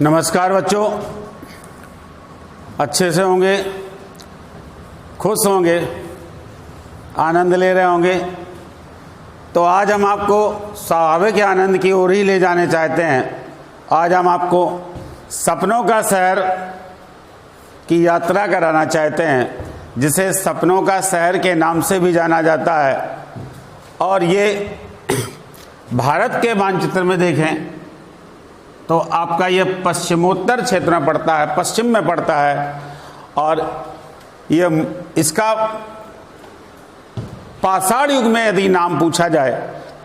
नमस्कार बच्चों, अच्छे से होंगे, खुश होंगे, आनंद ले रहे होंगे। तो आज हम आपको स्वाभाविक आनंद की ओर ही ले जाने चाहते हैं। आज हम आपको सपनों का शहर की यात्रा कराना चाहते हैं, जिसे सपनों का शहर के नाम से भी जाना जाता है। और ये भारत के मानचित्र में देखें तो आपका ये पश्चिमोत्तर क्षेत्र में पड़ता है, पश्चिम में पड़ता है। और ये इसका पाषाण युग में यदि नाम पूछा जाए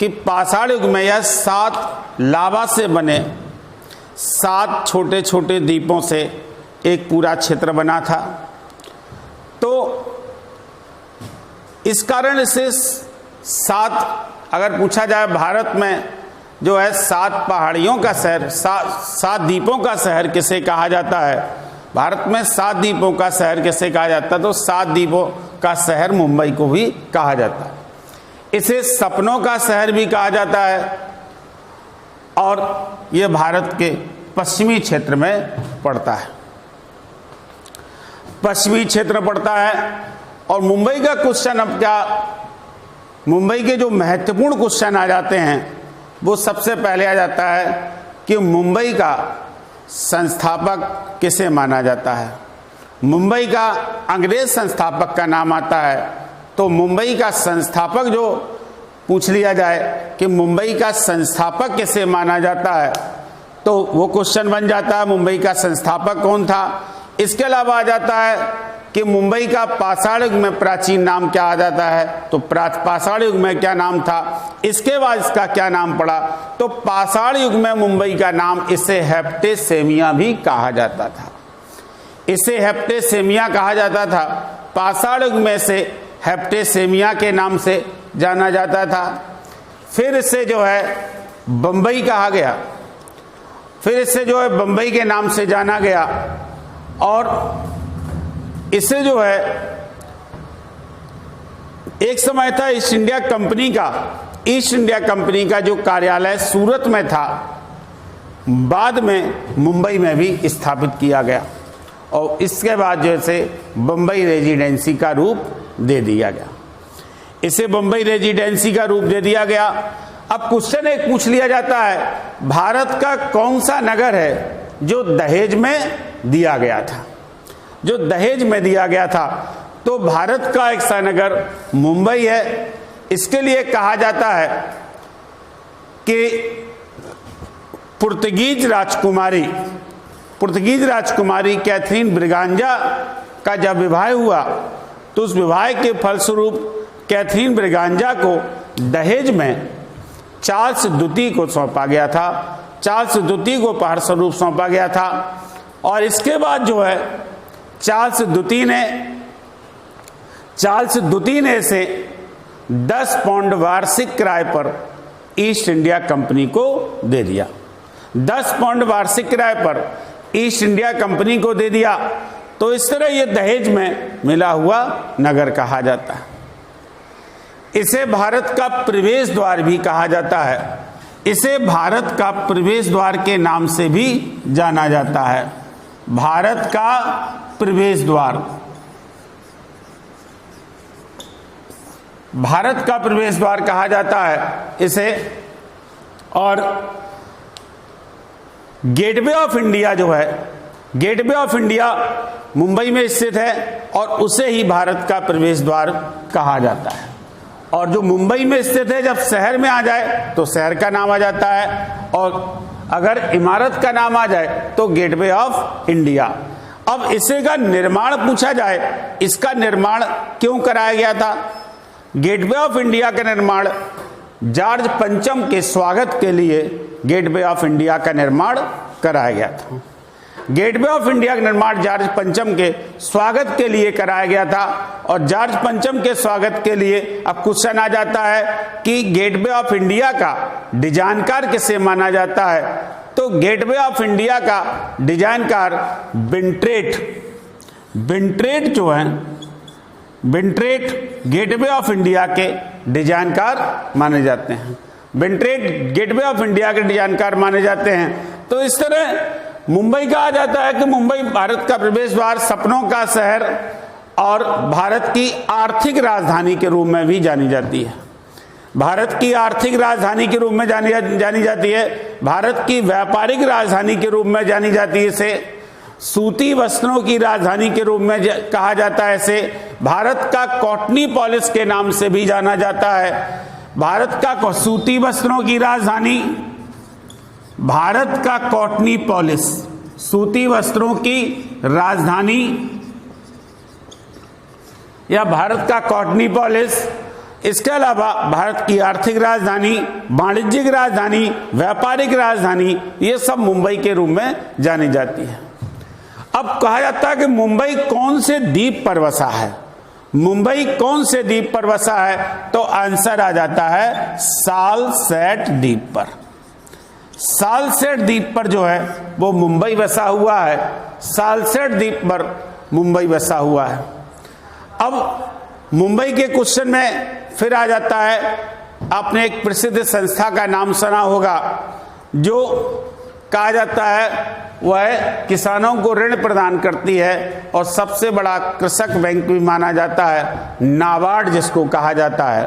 कि पाषाण युग में यह 7 लावा से बने 7 छोटे छोटे द्वीपों से एक पूरा क्षेत्र बना था। तो इस कारण से 7 अगर पूछा जाए भारत में जो है 7 पहाड़ियों का शहर, 7 द्वीपों का शहर किसे कहा जाता है, भारत में 7 द्वीपों का शहर किसे कहा जाता है, तो 7 द्वीपों का शहर मुंबई को भी कहा जाता है। इसे सपनों का शहर भी कहा जाता है। और यह भारत के पश्चिमी क्षेत्र में पड़ता है, पश्चिमी क्षेत्र पड़ता है। और मुंबई का क्वेश्चन, अब क्या मुंबई के जो महत्वपूर्ण क्वेश्चन आ जाते हैं वो सबसे पहले आ जाता है कि मुंबई का संस्थापक किसे माना जाता है। मुंबई का अंग्रेज संस्थापक का नाम आता है, तो मुंबई का संस्थापक जो पूछ लिया जाए कि मुंबई का संस्थापक किसे माना जाता है, तो वो क्वेश्चन बन जाता है मुंबई का संस्थापक कौन था। इसके अलावा आ जाता है कि मुंबई का पाषाण युग में प्राचीन नाम क्या आ जाता है, तो पाषाण युग में क्या नाम था, इसके बाद इसका क्या नाम पड़ा। तो पाषाण युग में मुंबई का नाम, इसे हेप्टेसेमिया भी कहा जाता था, इसे हेप्टेसेमिया कहा जाता था। पाषाण युग में से हेप्टेसेमिया के नाम से जाना जाता था। फिर इसे जो है बंबई कहा गया, फिर इसे जो है बंबई के नाम से जाना गया। और इसे जो है एक समय था ईस्ट इंडिया कंपनी का जो कार्यालय सूरत में था, बाद में मुंबई में भी स्थापित किया गया। और इसके बाद जैसे बंबई रेजिडेंसी का रूप दे दिया गया, इसे बंबई रेजिडेंसी का रूप दे दिया गया। अब क्वेश्चन एक पूछ लिया जाता है, भारत का कौन सा नगर है जो दहेज में दिया गया था, जो दहेज में दिया गया था। तो भारत का एक सा नगर मुंबई है। इसके लिए कहा जाता है कि पुर्तगीज राजकुमारी कैथरीन ब्रिगांजा का जब विवाह हुआ, तो उस विवाह के फलस्वरूप कैथरीन ब्रिगांजा को दहेज में चार्ल्स द्वितीय को सौंपा गया था, चार्ल्स द्वितीय को उपहार स्वरूप सौंपा गया था। और इसके बाद जो है चार्ल्स द्वितीय ने इसे 10 पाउंड वार्षिक किराए पर ईस्ट इंडिया कंपनी को दे दिया, 10 पाउंड वार्षिक किराए पर ईस्ट इंडिया कंपनी को दे दिया। तो इस तरह ये दहेज में मिला हुआ नगर कहा जाता है। इसे भारत का प्रवेश द्वार भी कहा जाता है, इसे भारत का प्रवेश द्वार के नाम से भी जाना जाता है, भारत का प्रवेश द्वार, भारत का प्रवेश द्वार कहा जाता है इसे। और गेटवे ऑफ इंडिया जो है, गेटवे ऑफ इंडिया मुंबई में स्थित है और उसे ही भारत का प्रवेश द्वार कहा जाता है। और जो मुंबई में स्थित है, जब शहर में आ जाए तो शहर का नाम आ जाता है, और अगर इमारत का नाम आ जाए तो गेटवे ऑफ इंडिया। अब इसे का निर्माण पूछा जाए, इसका निर्माण क्यों कराया गया था। गेटवे ऑफ इंडिया का निर्माण जॉर्ज पंचम के स्वागत के लिए गेटवे ऑफ इंडिया का निर्माण कराया गया था। गेटवे ऑफ इंडिया का निर्माण जॉर्ज पंचम के स्वागत के लिए कराया गया था। और जॉर्ज पंचम के स्वागत के लिए अब क्वेश्चन आ जाता है कि गेटवे ऑफ इंडिया का डिजाइनकार किसे माना जाता है, तो गेटवे ऑफ इंडिया का डिजाइनकार विंट्रेट जो है, विंट्रेट गेटवे ऑफ इंडिया के डिजाइनकार माने जाते हैं, विंट्रेट गेटवे ऑफ इंडिया के डिजाइनकार माने जाते हैं। तो इस तरह मुंबई कहा जाता है कि मुंबई भारत का प्रवेश द्वार, सपनों का शहर और भारत की आर्थिक राजधानी के रूप में भी जानी जाती है। भारत की आर्थिक राजधानी के रूप में जानी जाती है। भारत की व्यापारिक राजधानी के रूप में जानी जाती है। इसे सूती वस्त्रों की राजधानी के रूप में कहा जाता है। इसे भारत का कॉटनी पॉलिस के नाम से भी जाना जाता है। भारत का सूती वस्त्रों की राजधानी, भारत का कॉटनी पॉलिस, सूती वस्त्रों की राजधानी या भारत का कॉटनी पॉलिस। इसके अलावा भारत की आर्थिक राजधानी, वाणिज्यिक राजधानी, व्यापारिक राजधानी, ये सब मुंबई के रूप में जानी जाती है। अब कहा जाता है कि मुंबई कौन से द्वीप पर बसा है? मुंबई कौन से द्वीप पर बसा है? तो आंसर आ जाता है सालसेट द्वीप पर। सालसेट द्वीप पर जो है वो मुंबई बसा हुआ है। सालसेट द्वीप पर मुंबई बसा हुआ है। अब मुंबई के क्वेश्चन में फिर आ जाता है, आपने एक प्रसिद्ध संस्था का नाम सुना होगा जो कहा जाता है वह किसानों को ऋण प्रदान करती है और सबसे बड़ा कृषक बैंक भी माना जाता है, नाबार्ड जिसको कहा जाता है।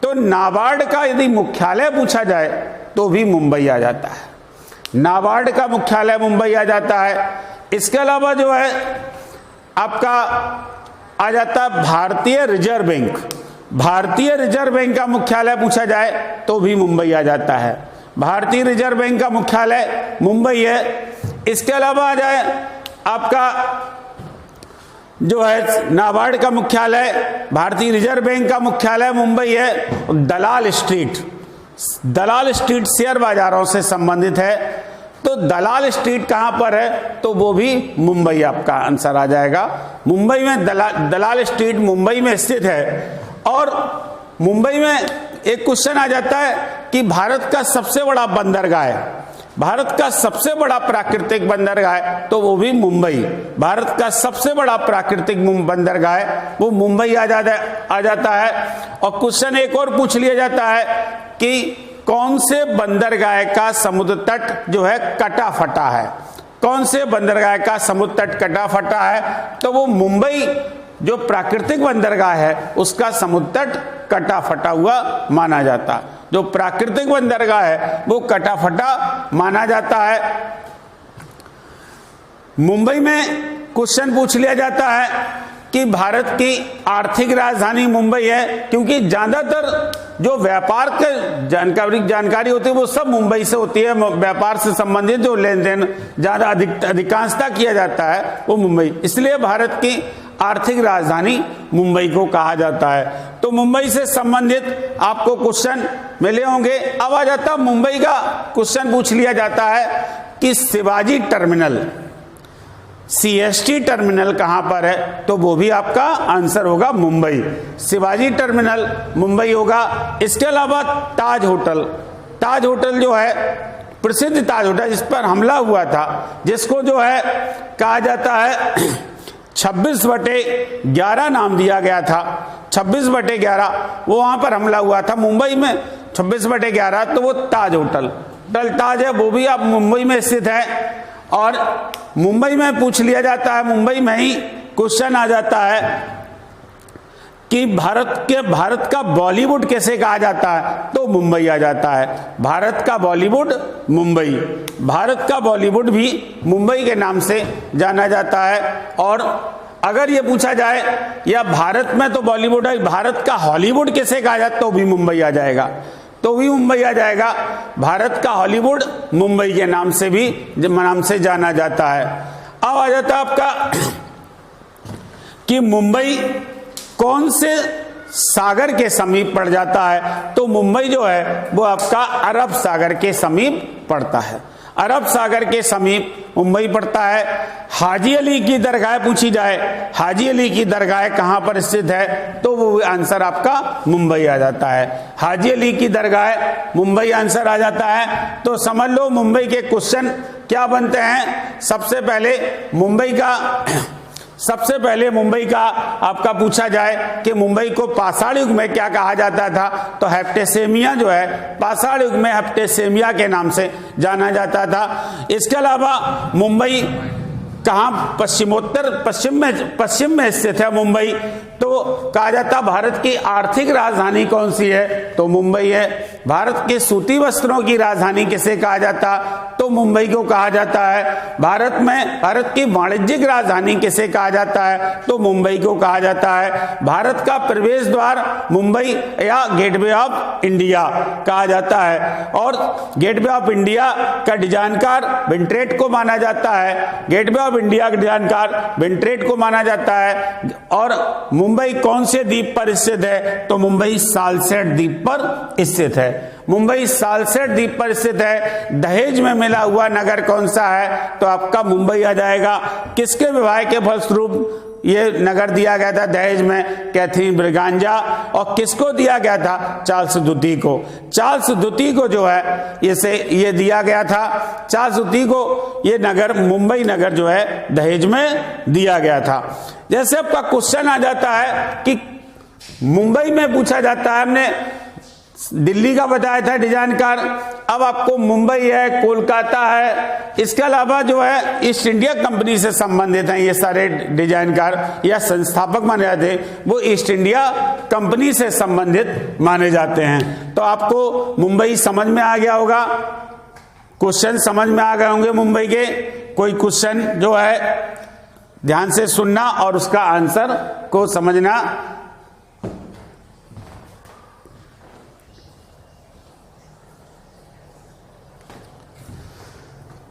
तो नाबार्ड का यदि मुख्यालय पूछा जाए तो भी मुंबई आ जाता है। नाबार्ड का मुख्यालय मुंबई आ जाता है। इसके अलावा जो है आपका आ जाता है भारतीय रिजर्व बैंक। भारतीय रिजर्व बैंक का मुख्यालय पूछा जाए तो भी मुंबई आ जाता है। भारतीय रिजर्व बैंक का मुख्यालय मुंबई है। इसके अलावा आ जाए आपका जो है नाबार्ड का मुख्यालय, भारतीय रिजर्व बैंक का मुख्यालय मुंबई है। दलाल स्ट्रीट, दलाल स्ट्रीट शेयर बाजारों से संबंधित है। तो दलाल स्ट्रीट कहां पर है? तो वो भी मुंबई आपका आंसर आ जाएगा। मुंबई में दलाल स्ट्रीट मुंबई में स्थित है। और मुंबई में एक क्वेश्चन आ जाता है कि भारत का सबसे बड़ा बंदरगाह है, भारत का सबसे बड़ा प्राकृतिक बंदरगाह है, तो वो भी मुंबई। भारत का सबसे बड़ा प्राकृतिक बंदरगाह है वो मुंबई आ जाता है। और क्वेश्चन एक और पूछ लिया जाता है कि कौन से बंदरगाह का समुद्र तट जो है कटा फटा है? कौन से बंदरगाह का समुद्र तट कटा फटा है? तो वो मुंबई जो प्राकृतिक बंदरगाह है उसका समुद्र तट कटा फटा हुआ माना जाता है। जो प्राकृतिक बंदरगाह है वो कटा फटा माना जाता है। मुंबई में क्वेश्चन पूछ लिया जाता है कि भारत की आर्थिक राजधानी मुंबई है, क्योंकि ज्यादातर जो व्यापार के जानकारी होती है वो सब मुंबई से होती है। व्यापार से संबंधित जो लेन देन ज्यादा अधिकांशता किया जाता है वो मुंबई, इसलिए भारत की आर्थिक राजधानी मुंबई को कहा जाता है। तो मुंबई से संबंधित आपको क्वेश्चन मिले होंगे। अब आ जाता मुंबई का क्वेश्चन पूछ लिया जाता है कि शिवाजी टर्मिनल, CST टर्मिनल कहां पर है? तो वो भी आपका आंसर होगा मुंबई। शिवाजी टर्मिनल मुंबई होगा। इसके अलावा ताज होटल, ताज होटल जो है प्रसिद्ध ताज होटल जिस पर हमला हुआ था, जिसको जो है कहा जाता है 26/11 नाम दिया गया था। 26/11 वो वहां पर हमला हुआ था मुंबई में। 26/11 तो वो ताज होटल ताज है, वो भी आप मुंबई में स्थित है। और मुंबई में पूछ लिया जाता है, मुंबई में ही क्वेश्चन आ जाता है कि भारत का बॉलीवुड कैसे कहा जाता है? तो मुंबई आ जाता है। भारत का बॉलीवुड मुंबई, भारत का बॉलीवुड भी मुंबई के नाम से जाना जाता है। और अगर ये पूछा जाए या भारत में तो बॉलीवुड है, भारत का हॉलीवुड कैसे कहा जाता है? तो भी मुंबई आ जाएगा, तो भी मुंबई आ जाएगा। भारत का हॉलीवुड मुंबई के नाम से जाना जाता है। अब आ जाता है आपका कि मुंबई कौन से सागर के समीप पड़ जाता है? तो मुंबई जो है वो आपका अरब सागर के समीप पड़ता है। अरब सागर के समीप मुंबई पड़ता है। हाजी अली की दरगाह पूछी जाए, हाजी अली की दरगाह कहां पर स्थित है? तो वो आंसर आपका मुंबई आ जाता है। हाजी अली की दरगाह मुंबई आंसर आ जाता है। तो समझ लो मुंबई के क्वेश्चन क्या बनते हैं। सबसे पहले मुंबई का सबसे पहले मुंबई का आपका पूछा जाए कि मुंबई को पाषाण युग में क्या कहा जाता था, तो हेप्टेसेमिया जो है पाषाण युग में हेप्टेसेमिया के नाम से जाना जाता था। इसके अलावा मुंबई कहाँ पश्चिम में स्थित है मुंबई, तो कहा जाता भारत की आर्थिक राजधानी कौन सी है, तो मुंबई है। भारत के सूती वस्त्रों की राजधानी किसे कहा जाता, तो मुंबई को कहा जाता है। भारत की वाणिज्यिक राजधानी किसे कहा जाता है, तो मुंबई को कहा जाता है। भारत का प्रवेश द्वार मुंबई या गेटवे ऑफ इंडिया कहा जाता है, और गेटवे ऑफ इंडिया का डिजाइनकार विंट्रेट को माना जाता है। गेटवे ऑफ इंडिया का डिजाइनकार विंट्रेट को माना जाता है। और मुंबई कौन से द्वीप पर स्थित है, तो मुंबई सालसेट द्वीप पर स्थित है। मुंबई सालसेट द्वीप पर स्थित है। दहेज में मिला हुआ नगर कौन सा है, तो आपका मुंबई आ जाएगा। किसके विवाह के फलस्वरूप ये नगर दिया गया था दहेज में, कैथरीन ब्रिगांजा। और किसको दिया गया था, चार्ल्स द्वितीय को। चार्ल्स द्वितीय को जो है ये दिया गया था। चार्ल्स द्वितीय को ये नगर मुंबई नगर जो है दहेज में दिया गया था। जैसे आपका क्वेश्चन आ जाता है कि मुंबई में पूछा जाता है, हमने दिल्ली का बताया था डिजाइनकार, अब आपको मुंबई है, कोलकाता है, इसके अलावा जो है ईस्ट इंडिया कंपनी से संबंधित हैं ये सारे डिजाइनकार या संस्थापक माने जाते हैं, वो ईस्ट इंडिया कंपनी से संबंधित माने जाते हैं। तो आपको मुंबई समझ में आ गया होगा, क्वेश्चन समझ में आ गए होंगे मुंबई के। कोई क्वेश्चन जो है ध्यान से सुनना और उसका आंसर को समझना।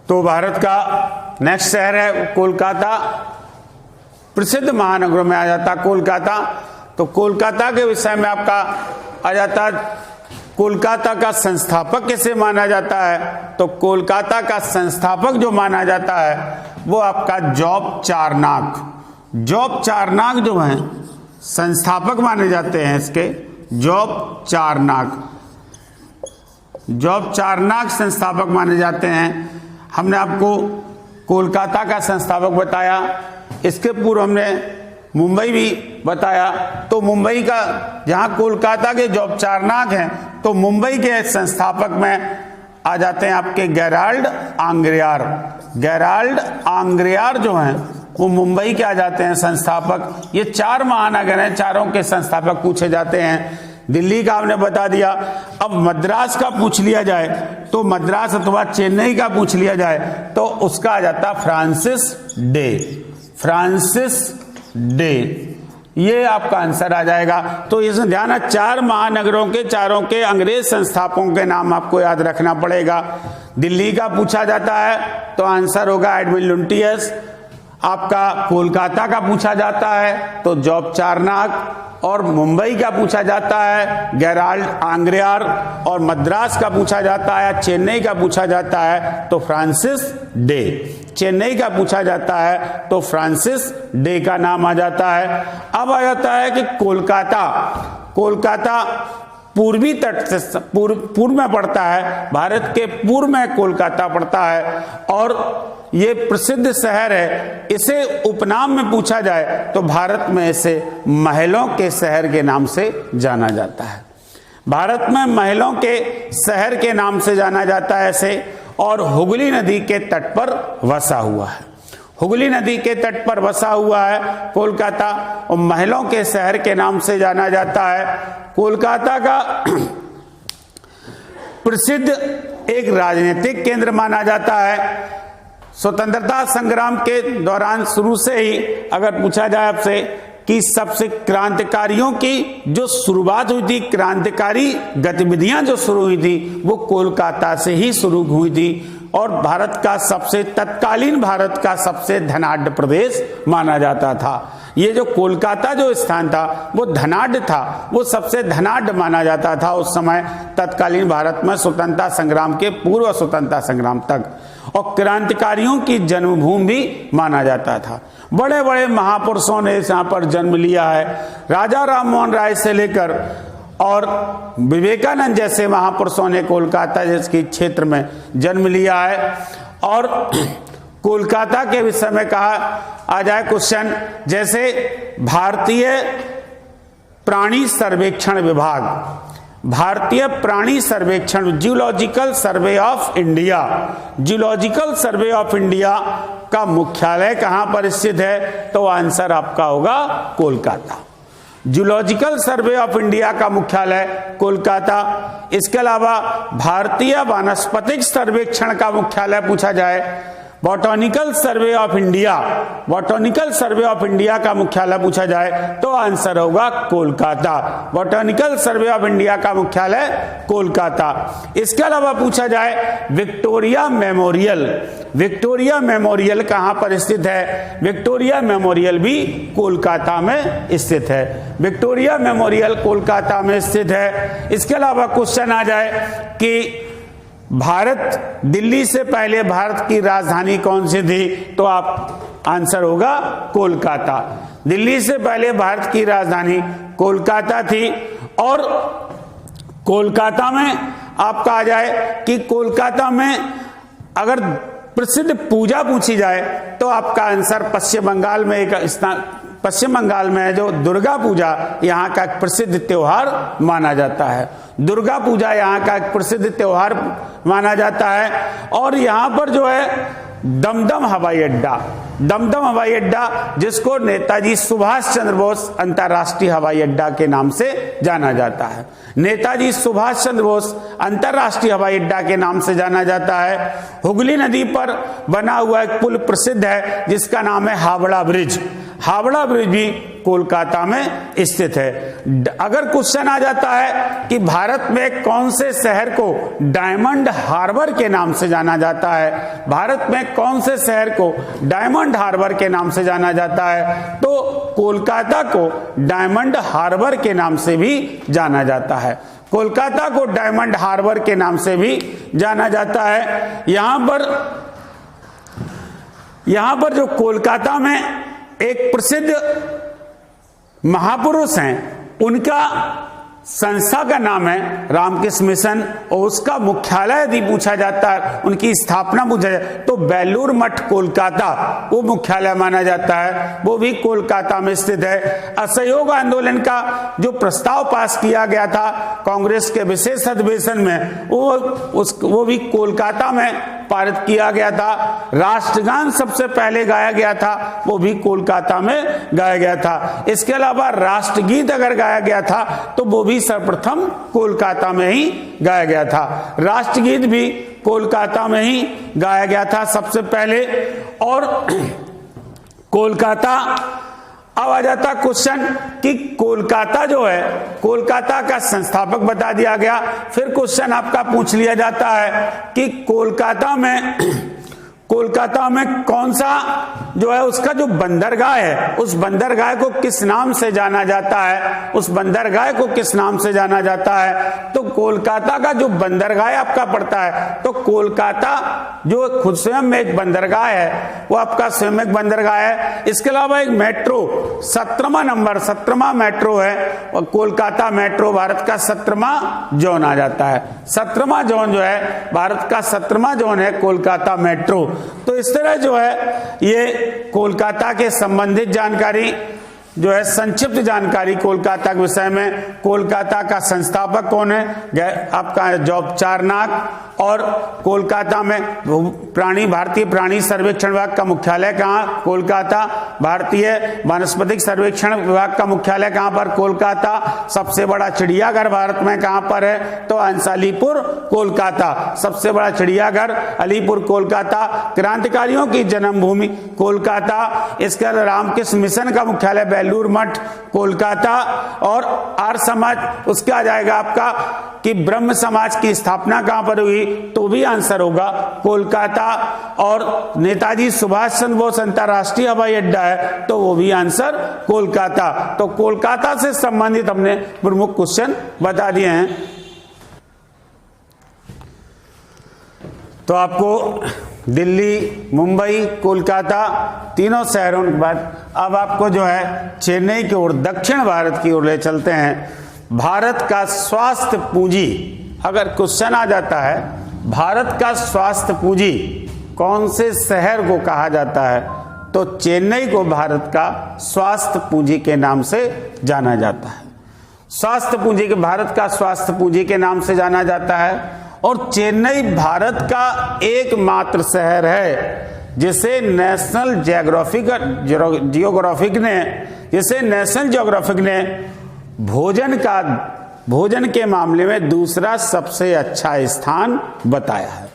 तो भारत का नेक्स्ट शहर है कोलकाता, प्रसिद्ध महानगरों में आ जाता कोलकाता। तो कोलकाता के विषय में आपका आ जाता, कोलकाता का संस्थापक किसे माना जाता है, तो कोलकाता का संस्थापक जो माना जाता है वो आपका जॉब चारनाक। जॉब चारनाक जो है संस्थापक माने जाते हैं इसके, जॉब चारनाक संस्थापक माने जाते हैं। हमने आपको कोलकाता का संस्थापक बताया, इसके पूर्व हमने मुंबई भी बताया। तो मुंबई का जहां कोलकाता के जॉब चारनाक हैं, तो मुंबई के संस्थापक में आ जाते हैं आपके गेराल्ड आंग्रियार। गेराल्ड आंग्रियार जो हैं वो मुंबई के आ जाते हैं संस्थापक। ये 4 महानगर हैं, चारों के संस्थापक पूछे जाते हैं। दिल्ली का हमने बता दिया। अब मद्रास का पूछ लिया जाए, तो मद्रास अथवा चेन्नई का पूछ लिया जाए, तो उसका आ जाता फ्रांसिस डे। फ्रांसिस डे ये आपका आंसर आ जाएगा। तो इसमें ध्यान है, 4 महानगरों के चारों के अंग्रेज संस्थापकों के नाम आपको याद रखना पड़ेगा। दिल्ली का पूछा जाता है तो आंसर होगा एडविन लुटियस। आपका कोलकाता का पूछा जाता है तो जॉब चारनाक, और मुंबई का पूछा जाता है गेराल्ड आंग्रियार, और मद्रास का पूछा जाता है, चेन्नई का पूछा जाता है तो फ्रांसिस डे। चेन्नई का पूछा जाता है तो फ्रांसिस डे का नाम आ जाता है। अब आ जाता है कि कोलकाता पूर्वी तट से पूर्व में पड़ता है, भारत के पूर्व में कोलकाता पड़ता है, और ये प्रसिद्ध शहर है। इसे उपनाम में पूछा जाए तो भारत में इसे महलों के शहर के नाम से जाना जाता है। भारत में महलों के शहर के नाम से जाना जाता है इसे, और हुगली नदी के तट पर बसा हुआ है। हुगली नदी के तट पर बसा हुआ है कोलकाता, और महलों के शहर के नाम से जाना जाता है। कोलकाता का प्रसिद्ध एक राजनीतिक केंद्र माना जाता है। स्वतंत्रता संग्राम के दौरान शुरू से ही अगर पूछा जाए आपसे कि सबसे क्रांतिकारियों की जो शुरुआत हुई थी, क्रांतिकारी गतिविधियां जो शुरू हुई थी, वो कोलकाता से ही शुरू हुई थी, और तत्कालीन भारत का सबसे धनाढ्य प्रदेश माना जाता था। ये जो कोलकाता जो स्थान था वो धनाढ्य था, वो सबसे धनाढ्य माना जाता था उस समय तत्कालीन भारत में, स्वतंत्रता संग्राम के पूर्व स्वतंत्रता संग्राम तक, और क्रांतिकारियों की जन्मभूमि भी माना जाता था। बड़े बड़े महापुरुषों ने यहाँ पर जन्म लिया है। राजा राम मोहन राय से लेकर और विवेकानंद जैसे महापुरुषों ने कोलकाता जैसे क्षेत्र में जन्म लिया है। और कोलकाता के विषय में कहा आ जाए क्वेश्चन, जैसे भारतीय प्राणी सर्वेक्षण विभाग, भारतीय प्राणी सर्वेक्षण, zoological survey of India, zoological survey of India का मुख्यालय कहां पर स्थित है? तो आंसर आपका होगा Kolkata. Zoological survey of India का मुख्यालय कोलकाता। इसके अलावा भारतीय वानस्पतिक सर्वेक्षण का मुख्यालय पूछा जाए, botanical survey of India, botanical survey of India का मुख्यालय पूछा जाए तो आंसर होगा Kolkata. Botanical survey of India का मुख्यालय कोलकाता। इसके अलावा पूछा जाए विक्टोरिया मेमोरियल, विक्टोरिया मेमोरियल कहां पर स्थित है? विक्टोरिया मेमोरियल भी कोलकाता में स्थित है, विक्टोरिया मेमोरियल कोलकाता में स्थित है। इसके अलावा क्वेश्चन आ जाए कि भारत, दिल्ली से पहले भारत की राजधानी कौन सी थी? तो आप आंसर होगा कोलकाता। दिल्ली से पहले भारत की राजधानी कोलकाता थी। और कोलकाता में आपका आ जाए कि कोलकाता में अगर प्रसिद्ध पूजा पूछी जाए तो आपका आंसर पश्चिम बंगाल में एक स्थान, पश्चिम बंगाल में है जो दुर्गा पूजा यहाँ का एक प्रसिद्ध त्योहार माना जाता है। दुर्गा पूजा यहाँ का एक प्रसिद्ध त्योहार माना जाता है। और यहाँ पर जो है दमदम हवाई अड्डा, दमदम हवाई अड्डा जिसको नेताजी सुभाष चंद्र बोस अंतर्राष्ट्रीय हवाई अड्डा के नाम से जाना जाता है, नेताजी सुभाष चंद्र बोस अंतर्राष्ट्रीय हवाई अड्डा के नाम से जाना जाता है। हुगली नदी पर बना हुआ एक पुल प्रसिद्ध है जिसका नाम है हावड़ा ब्रिज, हावड़ा ब्रिज भी कोलकाता में स्थित है। अगर क्वेश्चन आ जाता है कि भारत में कौन से शहर को डायमंड हार्बर के नाम से जाना जाता है, भारत में कौन से शहर को डायमंड हार्बर के नाम से जाना जाता है, तो कोलकाता को डायमंड हार्बर के नाम से भी जाना जाता है, कोलकाता को डायमंड हार्बर के नाम से भी जाना जाता है। यहां पर जो कोलकाता में एक प्रसिद्ध महापुरुष हैं, उनका संस्था का नाम है रामकृष्ण मिशन और उसका मुख्यालय यदि पूछा जाता है, उनकी स्थापना पूछा जाए तो बेलूर मठ कोलकाता वो मुख्यालय माना जाता है, वो भी कोलकाता में स्थित है। असहयोग आंदोलन का जो प्रस्ताव पास किया गया था कांग्रेस के विशेष अधिवेशन में, वो भी कोलकाता में पारित किया गया था। राष्ट्रगान सबसे पहले गाया गया था, वो भी कोलकाता में गाया गया था। इसके अलावा राष्ट्रगीत अगर गाया गया था तो वो भी सर्वप्रथम कोलकाता में ही गाया गया था, राष्ट्रगीत भी कोलकाता में ही गाया गया था सबसे पहले। और कोलकाता, अब आ जाता क्वेश्चन कि कोलकाता जो है, कोलकाता का संस्थापक बता दिया गया। फिर क्वेश्चन आपका पूछ लिया जाता है कि कोलकाता में कौन सा जो है उसका जो बंदरगाह है, उस बंदरगाह को किस नाम से जाना जाता है, उस बंदरगाह को किस नाम से जाना जाता है? तो कोलकाता का जो बंदरगाह आपका पड़ता है, तो कोलकाता जो खुद स्वयं में एक बंदरगाह है वो आपका स्वयं एक बंदरगाह है। इसके अलावा एक मेट्रो 17वां मेट्रो है, और कोलकाता मेट्रो भारत का 17वां जोन आ जाता है। 17वां जोन जो है भारत का 17वां जोन है कोलकाता मेट्रो। तो इस तरह जो है ये कोलकाता के संबंधित जानकारी जो है, संक्षिप्त जानकारी कोलकाता के विषय में। कोलकाता का संस्थापक कौन है? आपका जॉब चारनाक। और कोलकाता में भारतीय प्राणी सर्वेक्षण विभाग का मुख्यालय कहाँ? कोलकाता। भारतीय वानस्पतिक सर्वेक्षण विभाग का मुख्यालय कहाँ पर? कोलकाता। सबसे बड़ा चिड़ियाघर भारत में कहाँ पर है? तो अलीपुर कोलकाता। सबसे बड़ा चिड़ियाघर अलीपुर कोलकाता। क्रांतिकारियों की जन्मभूमि कोलकाता। इसके अलावा रामकृष्ण मिशन का मुख्यालय बेलूर मठ कोलकाता। और आर्य समाज, उसके आ जाएगा आपका कि ब्रह्म समाज की स्थापना कहां पर हुई? तो भी आंसर होगा कोलकाता। और नेताजी सुभाष चंद्र बोस अंतर्राष्ट्रीय हवाई अड्डा है तो वो भी आंसर कोलकाता। तो कोलकाता से संबंधित हमने प्रमुख क्वेश्चन बता दिए हैं। तो आपको दिल्ली, मुंबई, कोलकाता तीनों शहरों के बाद अब आपको जो है चेन्नई की ओर, दक्षिण भारत की ओर ले चलते हैं। भारत का स्वास्थ्य पूंजी, अगर क्वेश्चन आ जाता है भारत का स्वास्थ्य पूंजी कौन से शहर को कहा जाता है? तो चेन्नई को भारत का स्वास्थ्य पूंजी के नाम से जाना जाता है। स्वास्थ्य पूंजी के भारत का स्वास्थ्य पूंजी के नाम से जाना जाता है। और चेन्नई भारत का एकमात्र शहर है जिसे नेशनल जियोग्राफिक ने भोजन के मामले में दूसरा सबसे अच्छा स्थान बताया है।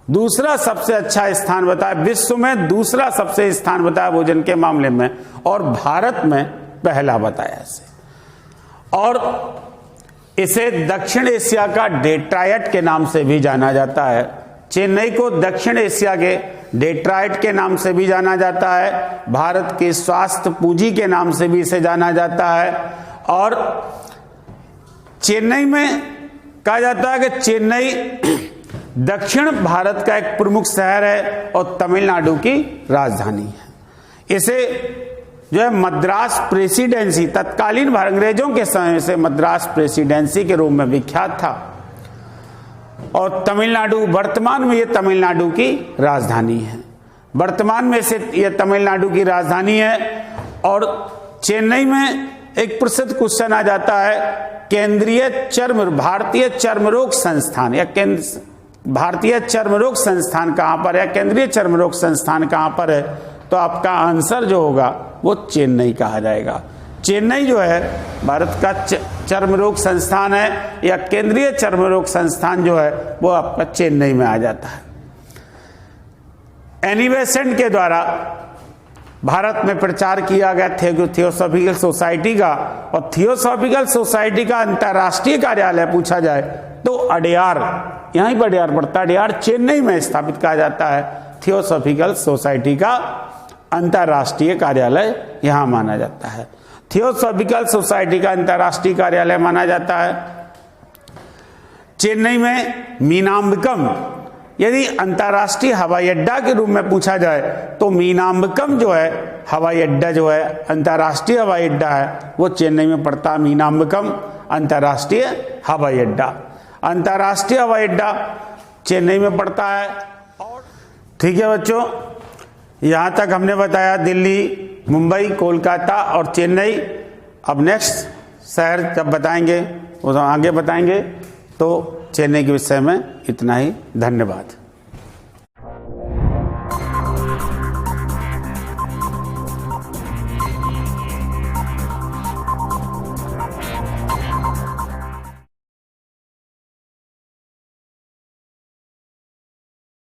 दूसरा सबसे अच्छा स्थान बताया, विश्व में दूसरा सबसे स्थान बताया भोजन के मामले में, और भारत में पहला बताया इसे। और इसे दक्षिण एशिया का डेट्रायट के नाम से भी जाना जाता है। चेन्नई को दक्षिण एशिया के डेट्रायट के नाम से भी जाना जाता है। भारत की स्वास्थ्य पूंजी के नाम से भी इसे जाना जाता है। और चेन्नई में कहा जाता है कि चेन्नई दक्षिण भारत का एक प्रमुख शहर है और तमिलनाडु की राजधानी है। इसे जो है मद्रास प्रेसिडेंसी, तत्कालीन अंग्रेजों के समय से मद्रास प्रेसिडेंसी के रूप में विख्यात था। और तमिलनाडु वर्तमान में ये तमिलनाडु की राजधानी है। वर्तमान में से ये तमिलनाडु की राजधानी है। और चेन्नई में एक प्रसिद्ध क्वेश्चन आ जाता है, भारतीय चर्मरोग संस्थान या भारतीय चर्मरोग संस्थान कहां पर है, केंद्रीय चर्मरोग संस्थान कहां पर है? तो आपका आंसर जो होगा वो चेन्नई कहा जाएगा। चेन्नई जो है भारत का चर्मरोग संस्थान है, या केंद्रीय चर्मरोग संस्थान जो है वो आपका चेन्नई में आ जाता है। एनी बेसेंट के द्वारा भारत में प्रचार किया गया थियोसॉफिकल सोसाइटी का, और थियोसॉफिकल सोसाइटी का अंतर्राष्ट्रीय कार्यालय पूछा जाए तो अडयार, यहीं पर अडयार पड़ता है, अडयार चेन्नई में स्थापित कहा जाता है। थियोसॉफिकल सोसाइटी का अंतर्राष्ट्रीय कार्यालय यहां माना जाता है। थियोसॉफिकल सोसाइटी का अंतर्राष्ट्रीय कार्यालय माना जाता है चेन्नई में। मीनाम्बिकम, यदि अंतर्राष्ट्रीय हवाई अड्डा के रूप में पूछा जाए तो मीनाम्बिकम जो है हवाई अड्डा, जो है अंतर्राष्ट्रीय हवाई अड्डा है, वो चेन्नई में पड़ता है। मीनाम्बिकम अंतर्राष्ट्रीय हवाई अड्डा, अंतर्राष्ट्रीय हवाई अड्डा चेन्नई में पड़ता है। और ठीक है बच्चों, यहाँ तक हमने बताया दिल्ली, मुंबई, कोलकाता और चेन्नई। अब नेक्स्ट शहर जब बताएंगे वो आगे बताएंगे। तो चेन्नई के विषय में इतना ही। धन्यवाद।